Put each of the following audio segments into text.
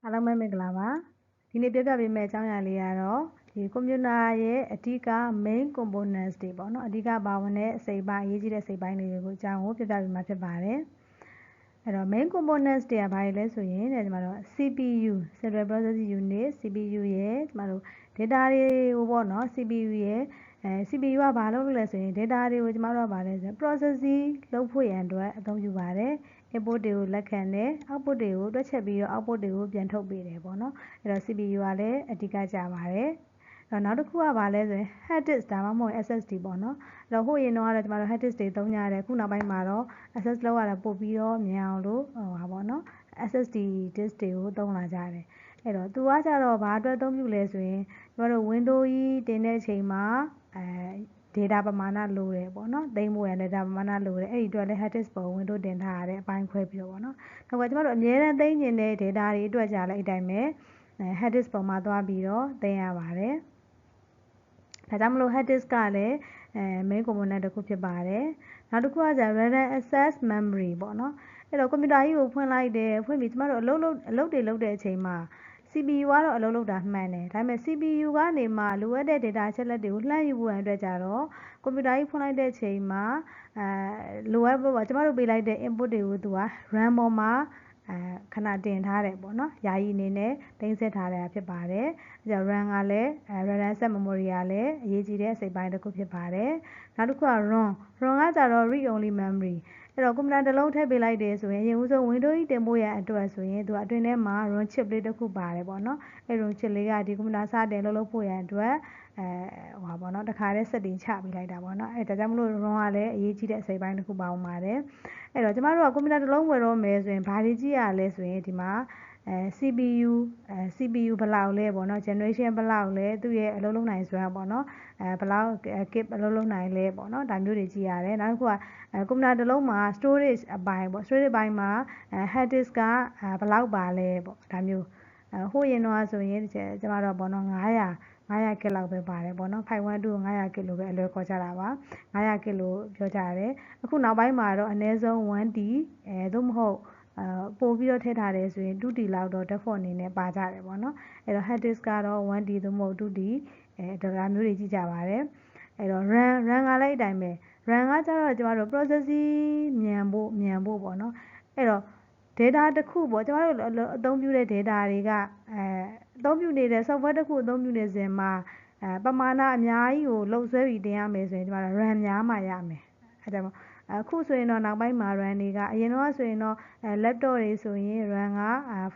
အားလုံးပဲမင်္ဂလာပါဒီနေ့ပြောပြပေးမယ့်အကြောင်းအရာလေးကတော့ဒီကွန်ပျူတာရဲ့အဓိက main components တွေပေါ့နော်အဓိကပါဝင်တဲ့အစိတ်ပိုင်းအရေးကြီးတဲ့အစိတ်ပိုင်းတွေကိုအကြောင်းကိုပြောပြပေးမှာဖြစ်ပါတယ်အဲ့တော့ main components တွေကဘာတွေလဲဆိုရင်ဒီမှာတော့ CPU Central Processing Unit CPU ရဲ့ဒီမှာတော့ data တွေကိုပေါ့နော် CPU ရဲ့CPU ကဘာလုပ်လို့လဲဆိုရင် data တွေကိုကျမတို့ကဘာလဲဆိုရင် processing လုပ်ဖို့ရန်အတွက်အသုံးပြုပါတယ် input တွေကိုလက်ခံတယ် output တွေကိုတွက်ချက်ပြီးတော့ output တွေကိုပြန်ထုတ်ပေးတယ်ပေါ့နော်အဲ့တော့ CPU ကလည်းအဓိကကျပါတယ်နောက်တစ်ခုကဘာလဲဆိုရင် hard disk ဒါမှမဟုတ် SSD ပေါ့နော်အဲ့တော့ဟိုရင်တော့ကျမတို့ hard disk တွေသုံးကြတယ်ခုနောက်ပိုင်းမှာတော့ access လုပ်ရတာပို့ပြီးတော့မြန်အောင်လို့ဟာပေါ့နော် SSD disk တွေကိုသုံးလာကြတယ်အဲ့တော့သူကကြတော့ဘာအတွက်အသုံးပြုလဲဆိုရင်ကျမတို့ Windows ကြီးတင်တဲ့အချိန်မှာdata ပမာဏလိုတယ်ပေါ့နော်သိမ်းဖို့ရ data ပမာဏလိုတယ်အဲ့ဒီအတွက်လည်း hard disk ပေါ် Windows တင်ထားရတဲ့အပိုင်းခွဲပြီးတော့ပေါ့နော်နောက်ကကျမတို့အများအားသိမ်းကျင်တဲ့ data တွေအတွက်ကြာလည်းအဲ့တိုင်းပဲ hard disk ပေါ်မှာသွားပြီးတော့သိမ်းရပါတယ်ဒါကြောင့်မလို့ hard disk ကလည်း main component တစ်ခုဖြစ်ပါတယ်နောက်တစ်ခုကကျ random access memory ပေါ့နော်အဲ့တော့ကွန်ပျူတာကြီးကိုဖွင့်လိုက်တယ်ဖွင့်ပြီးကျမတို့အလုပ်တွေလုပ်တဲ့အချိန်မှာ CPU ကတော့အလုပ်လုပ်တာမှန်တယ်ဒါပေမဲ့ CPU ကနေမှလိုအပ်တဲ့ data အချက်အလက်တွေကိုလှမ်းယူဖို့အတွက်ကြတော့ကွန်ပျူတာကြီးဖွင့်လိုက်တဲ့အချိန်မှာလိုအပ်ဖို့ကျမတို့ပေးလိုက်တဲ့ input တွေကိုသူက RAM ပေါ်မှာခဏတင်ထားတယ်ပေါ့နော်ယာယီအနေနဲ့သိမ်းဆည်းထားတာဖြစ်ပါတယ်အဲကြောင့် RAM ကလည်း random access memory ကလည်းအရေးကြီးတဲ့အစိတ်ပိုင်းတစ်ခုဖြစ်ပါတယ်နောက်တစ်ခုက ROM ကကြတော့ read only memory အဲ့တော့ကွန်ပျူတာတစ်လုံးထည့်ပေးလိုက်တယ်ဆိုရင်အရင်ဦးဆုံး Windows ကြီးတင်ဖို့ရအတွက်ဆိုရင်သူကအတွင်းထဲမှာ ROM chip လေးတစ်ခုပါတယ်ပေါ့နော်အဲ့ ROM chip လေးကဒီကွန်ပျူတာစတင်လုပ်ဖို့ရအတွက်ဟိုပါပေါ့နော်တခါတည်း setting ချပေးလိုက်တာပေါ့နော်အဲ့ဒါကြောင့်မလို့ ROM ကလည်းအရေးကြီးတဲ့အစိတ်ပိုင်းတစ်ခုပါဝင်ပါတယ်အဲ့တော့ကျမတို့ကကွန်ပျူတာတစ်လုံးဝယ်တော့မယ်ဆိုရင်ဘာတွေကြည့်ရလဲဆိုရင်ဒီမှာCPU ဘယ်လောက်လဲပေါ့နော် generation ဘယ်လောက်လဲသူ့ရဲ့အလုပ်လုပ်နိုင်စွမ်းပေါ့နော်ဘယ်လောက် keep အလုပ်လုပ်နိုင်လဲပေါ့နော်ဒါမျိုးတွေကြည့်ရတယ်နောက်တစ်ခုကကွန်ပျူတာတစ်လုံးမှာ storage အပိုင်းပေါ့ storage အပိုင်းမှာhard disk ကဘယ်လောက်ပါလဲပေါ့ဒါမျိုးဟိုရင်တော့ဆိုရင်ကျမတို့ပေါ့နော်900 kg လောက်ပဲပါတယ်ပေါ့နော်512ကို900 kg လို့ပဲအလွယ်ခေါ်ကြတာပါ900 kg လို့ပြောကြတယ်အခုနောက်ပိုင်းမှာတော့အနည်းဆုံး 1T သို့မဟုတ်ပို့ပြီးတော့ထည့်ထားတယ်ဆိုရင် 2T လောက်တော့ default အနေနဲ့ပါကြတယ်ပေါ့နော်အဲ့တော့ hard disk ကတော့ 1T သို့မဟုတ် 2T ဒါမျိုးတွေကြည့်ကြပါတယ်အဲ့တော့ RAM ကလည်းအတိုင်းပဲ RAM ကကျတော့ကျမတို့ processing မြန်ဖို့ပေါ့နော်အဲ့တော့ data တစ်ခုပေါ့ကျမတို့အသုံးပြုတဲ့ data တွေကအသုံးပြုနေတဲ့ software တစ်ခုအသုံးပြုနေစဉ်မှာပမာဏအများကြီးကိုလှုပ်ဆွဲပြီးတင်ရမယ်ဆိုရင်ကျမတို့ RAM များမှရမယ်အဲဒါကြောင့်အခုဆိုရင်တော့နောက်ပိုင်းမှာ RAM တွေကအရင်တော့ဆိုရင်တော့laptop တွေဆိုရင် RAM က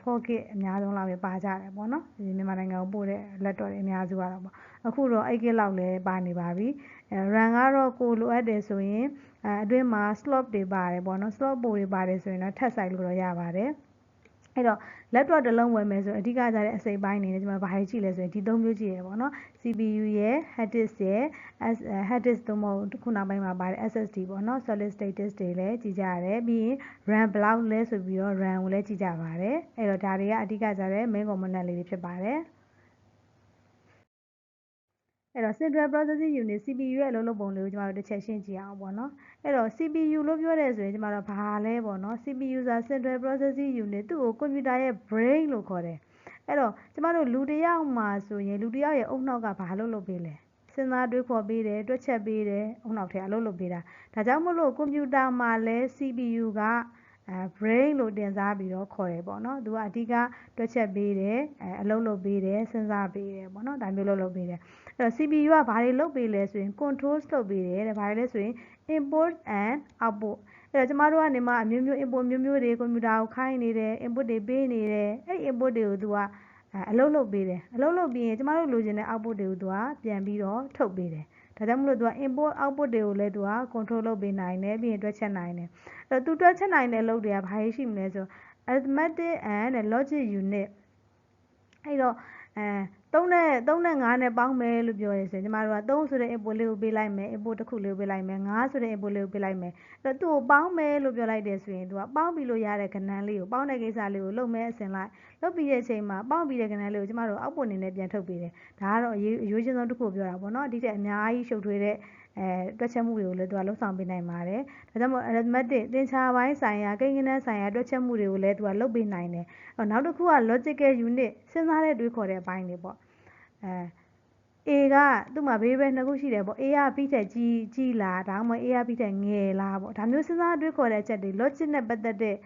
4GB အများဆုံးလောက်ပဲပါကြတယ်ပေါ့နော်ဒီမြန်မာနိုင်ငံကိုပို့တဲ့ laptop တွေအများစုကတော့ပေါ့အခုတော့ 8GB လောက်လည်းပါနေပါပြီ RAM ကတော့ကိုလိုအပ်တယ်ဆိုရင်အတွင်းမှာ slot တွေပါတယ်ပေါ့နော် slot ပိုတွေပါတယ်ဆိုရင်တော့ထပ်ဆိုင်လို့တော့ရပါတယ်အဲ့တော့ laptop တစ်လုံးဝယ်မယ်ဆိုအဓိကကြတဲ့အစိတ်ပိုင်းအနေနဲ့ကျွန်တော်ဘာတွေကြည့်လဲဆိုရင်ဒီ၃မျိုးကြည့်ရပေါ့နော် CPU ရဲ့ hard disk ရဲ့ hard disk သို့မဟုတ်ခုနောက်ပိုင်းမှာပါတယ် SSD ပေါ့နော် solid state disk တွေလည်းကြည့်ကြရတယ်ပြီးရင် RAM ဘယ်လောက်လဲဆိုပြီးတော့ RAM ကိုလည်းကြည့်ကြပါတယ်အဲ့တော့ဒါတွေကအဓိကကြတဲ့ main component လေးတွေဖြစ်ပါတယ်အဲ့တော့ Central Processing Unit CPU ရဲ့အလုပ်လုပ်ပုံလေးကိုကျွန်တော်တို့တစ်ချက်ရှင်းကြည့်အောင်ပေါ့နော်အဲ့တော့ CPU လို့ပြောတဲ့ဆိုရင်ကျွန်တော်တို့ဘာလဲပေါ့နော် CPU ဆိုတာ Central Processing Unit သူ့ကိုကွန်ပျူတာရဲ့ brain လို့ခေါ်တယ်အဲ့တော့ကျွန်တော်တို့လူတစ်ယောက်မှာဆိုရင်လူတစ်ယောက်ရဲ့အုံနောက်ကဘာလုပ်ပေးလဲစဉ်းစားတွေးခေါ်ပေးတယ်တွက်ချက်ပေးတယ်အုံနောက်ထဲအလုပ်လုပ်ပေးတာဒါကြောင့်မို့လို့ကွန်ပျူတာမှာလဲ CPU ကbrain လို့တင်စားပြီးတော့ခေါ်တယ်ပေါ့နော်သူကအဓိကတွက်ချက်ပေးတယ်အလုပ်လုပ်ပေးတယ်စဉ်းစားပေးတယ်ပေါ့နော်ဒါမျိုးလုပ်ပေးတယ်အဲ့တော့ CPU ကဘာတွေလုပ်ပေးလဲဆိုရင် controls လုပ်ပေးတယ်တဲ့ဘာတွေလဲဆိုရင် input and output အဲ့တော့ကျမတို့ကနေမှအမျိုးမျိုး input မျိုးမျိုးတွေကွန်ပျူတာကိုခိုင်းနေတယ် input တွေပေးနေတယ်အဲ့ input တွေကိုသူကအလုပ်လုပ်ပေးတယ်အလုပ်လုပ်ပြီးရင်ကျမတို့လိုချင်တဲ့ output တွေကိုသူကပြန်ပြီးတော့ထုတ်ပေးတယ်ဒါကြောင့်မလို့သူက input output တွေကိုလည်းသူက control လုပ်ပေးနိုင်တယ်ပြီးရင်တွက်ချက်နိုင်တယ်အဲ့တော့သူတွက်ချက်နိုင်တဲ့အလုပ်တွေကဘာတွေရှိမလဲဆို arithmetic and logic unit အဲ့တော့3နဲ့5နဲ့ပေါင်းမယ်လို့ပြောရဆိုရင်ကျမတို့က3ဆိုတဲ့ input လေးကိုပေးလိုက်မယ် input တစ်ခုလေးကိုပေးလိုက်မယ်5ဆိုတဲ့ input လေးကိုပေးလိုက်မယ်အဲ့တော့သူ့ကိုပေါင်းမယ်လို့ပြောလိုက်တယ်ဆိုရင်သူကပေါင်းပြီးလို့ရတဲ့ကဏ္ဍလေးကိုပေါင်းတဲ့ကိစ္စလေးကိုလုပ်မယ်အစဉ်လိုက်လုပ်ပြီးတဲ့အချိန်မှာပေါင်းပြီးတဲ့ကဏ္ဍလေးကိုကျမတို့ output အနေနဲ့ပြန်ထုတ်ပေးတယ်ဒါကတော့အရေးချင်းဆုံးတစ်ခုပြောတာပေါ့နော်ဒီထက်အများကြီးရှုပ်ထွေးတဲ့ တွက်ချက်မှုတွေကိုလည်းသူကလှုပ်ဆောင်ပေးနိုင်ပါတယ်ဒါကြောင့်မို့ arithmetic သင်္ချာပိုင်းဆိုင်ရာကိန်းဂဏန်းဆိုင်ရာတွက်ချက်မှုတွေကိုလည်းသူကလုပ်ပေးနိုင်တယ်နောက်တစ်ခုက logical unit စဉ်းစားတဲ့တွေးခေါ်တဲ့အပိုင်းတွေပေါ့A ကသူ့မှာ variable နှစ်ခုရှိတယ်ပေါ့ A က B ထက်ကြီးလားဒါမှမဟုတ် A က B ထက်ငယ်လားပေါ့ဒါမျိုးစဉ်းစားတွေးခေါ်တဲ့အချက်တွေ logic နဲ့ပတ်သက်တဲ့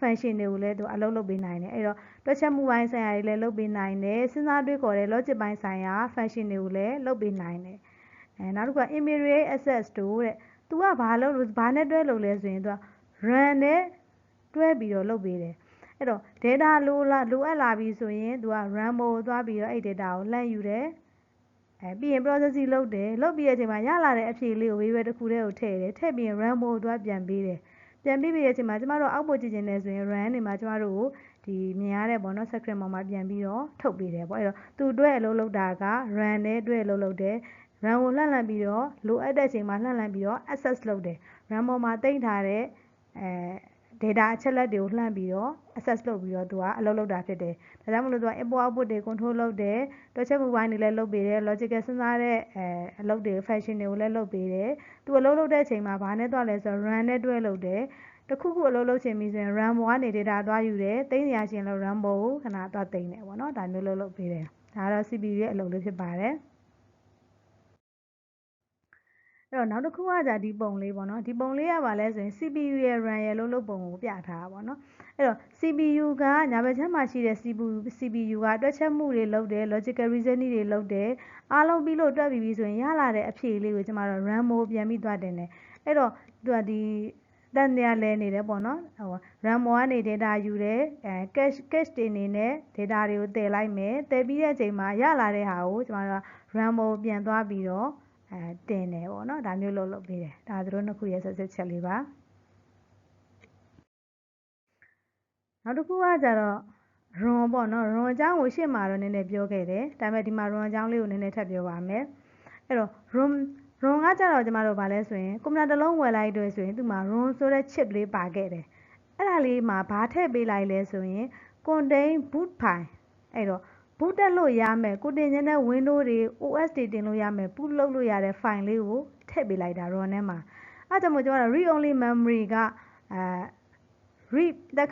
function တွေကိုလည်းသူအလုပ်လုပ်ပေးနိုင်တယ်အဲ့တော့တွက်ချက်မှုပိုင်းဆိုင်ရာတွေလည်းလုပ်ပေးနိုင်တယ်စဉ်းစားတွေးခေါ်တဲ့ logic ပိုင်းဆိုင်ရာ function တွေကိုလည်းလုပ်ပေးနိုင်တယ်နောက်တစ်ခုက immediate access to တဲ့သူကဘာနဲ့တွဲလုပ်လဲဆိုရင်သူက run နဲ့တွဲပြီးတော့လုပ်ပေးတယ်အဲ့တော့ data လိုအပ်လာပြီဆိုရင်သူက run mode ကိုသွားပြီးတော့အဲ့ data ကိုလှမ်းယူတယ်ပြီးရင် processing လုပ်ပြီးတဲ့အချိန်မှာရလာတဲ့အဖြေလေးကို variable တစ်ခုတည်းကိုထည့်ပြီးရင် run mode ကိုသွားပြန်ပေးတယ်ပြန်ပြီးတဲ့အချိန်မှာကျမတို့အောက်ပို့ကြည့်ခြင်းနဲ့ဆိုရင် run နေမှာကျမတို့ကိုဒီမြင်ရတဲ့ပေါ့နော် screen ပေါ်မှာပြန်ပြီးတော့ထုတ်ပေးတယ်ပေါ့အဲ့တော့သူတွဲအလုပ်လုပ်တာက run နဲ့တွဲအလုပ်လုပ်တယ် run ကိုလှမ်းပြီးတော့လိုအပ်တဲ့အချိန်မှာလှမ်းပြီးတော့ access လုပ်တယ် run ပေါ်မှာတင်ထားတဲ့data အချက်လက်တွေကိုလှမ်းပြီးတော့ access လုပ်ပြီးတော့သူကအလုပ်လုပ်တာဖြစ်တယ်ဒါကြောင့်မလို့သူက input output တွေ control လုပ်တယ်တွက်ချက်မှုပိုင်းတွေလည်းလုပ်ပေးတယ် logical စဉ်းစားတဲ့အလုပ်တွေ function တွေကိုလည်းလုပ်ပေးတယ်သူအလုပ်လုပ်တဲ့အချိန်မှာဘာနဲ့သွားလဲဆိုတော့ run နဲ့တွဲလုပ်တယ်တခုခုအလုပ်လုပ်ချင်ပြီဆိုရင် run ပေါ်ကနေ data သွားယူတယ်သိမ်းနေရချင်းလို့ run ပေါ်ကိုခဏသွားသိမ်းတယ်ပေါ့နော်ဒါမျိုးလုပ်ပေးတယ်ဒါကတော့ CPU ရဲ့အလုပ်လေးဖြစ်ပါတယ်အဲ့တော့နောက်တစ်ခုကじゃဒီပုံလေးပေါ့နော်ဒီပုံလေးကဘာလဲဆိုရင် CPU ရဲ့ RAM ရဲ့လုပ်ပုံကိုပြထားတာပေါ့နော်အဲ့တော့ CPU ကညာဘက်ခြမ်းမှာရှိတဲ့ CPU ကတွက်ချက်မှုတွေလုပ်တယ် logical reasoning တွေလုပ်တယ်အားလုံးပြီးလို့တွက်ပြီးပြီဆိုရင်ရလာတဲ့အဖြေလေးကိုကျမတို့ RAM mode ပြန်ပြီးသွားတင်တယ်အဲ့တော့သူကဒီတန်တရားလဲနေတယ်ပေါ့နော်RAM mode ကနေ data ယူတယ်cache တွေအနေနဲ့ data တွေကိုတည်လိုက်မယ်တည်ပြီးတဲ့အချိန်မှာရလာတဲ့ဟာကိုကျမတို့က RAM mode ပြန်သွားပြီးတော့တင်တယ်ပေါ့နော်ဒါမျိုးလုပ်ပေးတယ်ဒါသူတို့နှစ်ခုရဲ့ဆက်ချက်လေးပါနောက်တစ်ခုကကြတော့ run ပေါ့နော် run အကြောင်းကိုရှေ့မှာတော့နည်းနည်းပြောခဲ့တယ်ဒါပေမဲ့ဒီမှာ run အကြောင်းလေးကိုနည်းနည်းထပ်ပြောပါမယ်အဲ့တော့ run ကကြတော့ကျမတို့ဗာလဲဆိုရင်ကွန်ပျူတာတစ်လုံးဝယ်လိုက်တယ်ဆိုရင်သူ့မှာ run ဆိုတဲ့ chip လေးပါခဲ့တယ်အဲ့ဒါလေးမှာဘာထည့်ပေးလိုက်လဲဆိုရင် contain boot file အဲ့တော့boot တက်လို့ရမယ်ကိုတင်ခြင်းတဲ့ Windows တွေ OS တွေတင်လို့ရမယ် boot လုပ်လို့ရတဲ့ file လေးကိုထည့်ပေးလိုက်တာ run ထဲမှာအဲ့ဒါကြောင့်မို့ကျွန်တော် read only memory ကread တစ်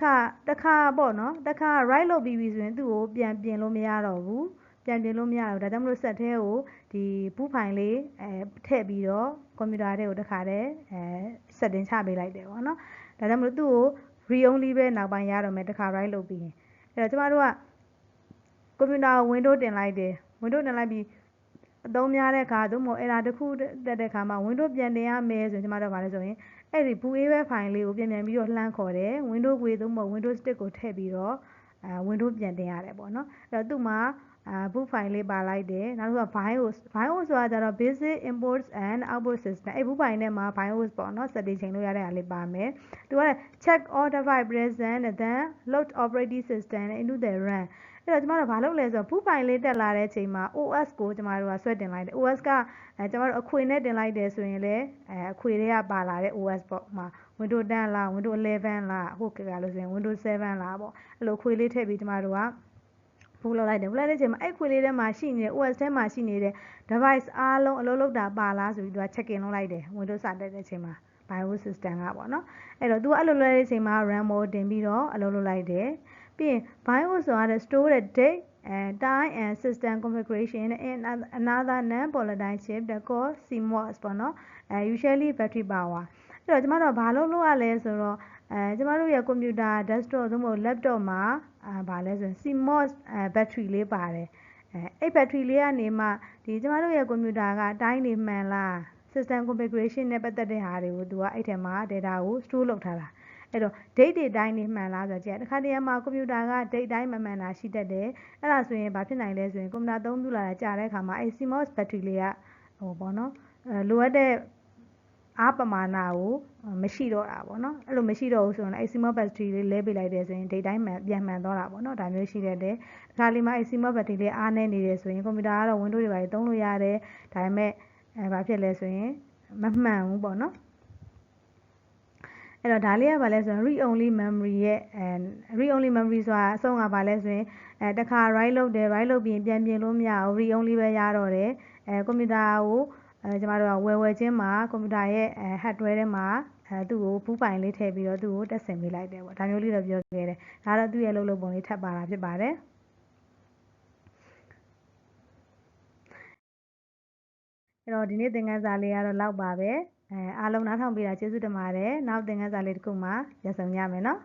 ခါပေါ့နော်တစ်ခါ write လုပ်ပြီးပြီဆိုရင်သူ့ကိုပြန်ပြင်လို့မရတော့ဘူးဒါကြောင့်မလို့ set ထဲကိုဒီ boot file လေးထည့်ပြီးတော့ကွန်ပျူတာထဲကိုတစ်ခါတည်းsetting ချပေးလိုက်တယ်ပေါ့နော်ဒါကြောင့်မလို့သူ့ကို read only ပဲနောက်ပိုင်းရတော့မယ်တစ်ခါ write လုပ်ပြီးရင်အဲ့တော့ကျမတို့ကကွန်ပျူတာကို Windows တင်လိုက်တယ် Windows တင်လိုက်ပြီးအသုံးများတဲ့အခါသို့မဟုတ် error တစ်ခုတက်တဲ့အခါမှာ Windows ပြန်တင်ရမယ်ဆိုရင်ကျမတို့ကဘာလဲဆိုရင်အဲ့ဒီ boot able file လေးကိုပြန်ပြီးတော့လှမ်းခေါ်တယ် Windows ကိုသို့မဟုတ် Windows stick ကိုထည့်ပြီးတော့Windows ပြန်တင်ရတယ်ပေါ့နော်အဲ့တော့သူ့မှာboot file လေးပါလိုက်တယ်နောက်တစ်ခုက BIOS ဆိုတာကျတော့ basic input and output system အဲ့ boot file ထဲမှာ BIOS ပေါ့နော် setting ချိန်လို့ရတဲ့ဟာလေးပါမယ်သူက check all device present then load operating system into the RAM အဲ့တော့ကျမတို့ဘာလုပ်လဲဆိုတော့ boot file လေးတက်လာတဲ့အချိန်မှာ OS ကိုကျမတို့ကဆွဲတင်လိုက်တယ် OS ကကျမတို့အခွေနဲ့တင်လိုက်တယ်ဆိုရင်လည်းအခွေတွေကပါလာတဲ့ OS ပေါ့မှာ Windows 10လား Windows 11လားဟုတ်ကဲ့လို့ဆိုရင် Windows 7လားပေါ့အဲ့လိုအခွေလေးထည့်ပြီးကျမတို့ကပို့လောက်လိုက်တယ်ပို့လိုက်တဲ့အချိန်မှာအဲ့ခွေလေးထဲမှာရှိနေတဲ့ OS ထဲမှာရှိနေတဲ့ device အားလုံးအလုပ်လုပ်တာပါလားဆိုပြီးသူက check in လုပ်လိုက်တယ် Windows စတက်တဲ့အချိန်မှာ BIOS system ကပေါ့နော်အဲ့တော့သူအဲ့လိုလုပ်တဲ့အချိန်မှာ RAM mode တင်ပြီးတော့အလုပ်လုပ်လိုက်တယ်ပြီးရင် BIOS ဆိုတာ store the date and time and system configuration in another non-volatile chip that called CMOS ပေါ့နော်usually battery power အဲ့တော့ကျမတို့ဘာလုပ်ရလဲဆိုတော့ကျမတို့ရဲ့ကွန်ပျူတာ desktop သို့မဟုတ် laptop မှာဘာလဲဆိုရင် CMOS battery လေးပါတယ်အဲ့ battery လေးကနေမှဒီကျမတို့ရဲ့ကွန်ပျူတာကအတိုင်းနေမှန်လား system configuration နဲ့ပတ်သက်တဲ့ဟာတွေကိုသူကအဲ့ထဲမှာ data ကို store လုပ်ထားတာအဲ့တော့ date တွေတိုင်းနေမှန်လားဆိုတော့ကြည့်တခါတည်းမှာကွန်ပျူတာက date တိုင်းမမှန်တာရှိတတ်တယ်အဲ့ဒါဆိုရင်ဘာဖြစ်နိုင်လဲဆိုရင်ကွန်ပျူတာသုံးပြုလာတာကြာတဲ့အခါမှာအဲ့ CMOS battery လေးကဟိုပေါ့နော်လိုအပ်တဲ့အားပမာဏကိုမရှိတော့တာပေါ့နော်အဲ့လိုမရှိတော့ဘူးဆိုရင်အဲ့ CMOS battery လေးလဲပေးလိုက်တယ်ဆိုရင် date တိုင်းပြန်မှန်သွားတာပေါ့နော်ဒါမျိုးရှိတတ်တယ်တခါလေးမှာအဲ့ CMOS battery လေးအားနည်းနေတယ်ဆိုရင်ကွန်ပျူတာကတော့ Windows တွေပါသုံးလို့ရတယ်ဒါပေမဲ့ဘာဖြစ်လဲဆိုရင်မမှန်ဘူးပေါ့နော်အဲ့တော့ဒါလေးကဘာလဲဆိုရင် read only memory ရဲ့ read only memory ဆိုတာအဆုံးကဘာလဲဆိုရင်တစ်ခါ write လုပ်တယ် write လုပ်ပြီးရင်ပြန်ပြင်လို့မရဘူး read only ပဲရတော့တယ်ကွန်ပျူတာကို ကျွန်တော်တို့ကဝယ်ချင်းမှာကွန်ပျူတာရဲ့hardware ထဲမှာသူ့ကိုဘူးပိုင်လေးထည့်ပြီးတော့သူ့ကိုတက်ဆင်ပေးလိုက်တယ်ပေါ့ဒါမျိုးလေးတော့ပြောခဲ့တယ်ဒါတော့သူ့ရဲ့လုပ်ပုံလေးထပ်ပါတာဖြစ်ပါတယ်အဲ့တော့ဒီနေ့သင်ခန်းစာလေးကတော့လောက်ပါပဲအားလုံးနားထောင်ပေးတာကျေးဇူးတင်ပါတယ်နောက်သင်ခန်းစာလေးတစ်ခုမှာပြန်ဆုံကြမယ်နော်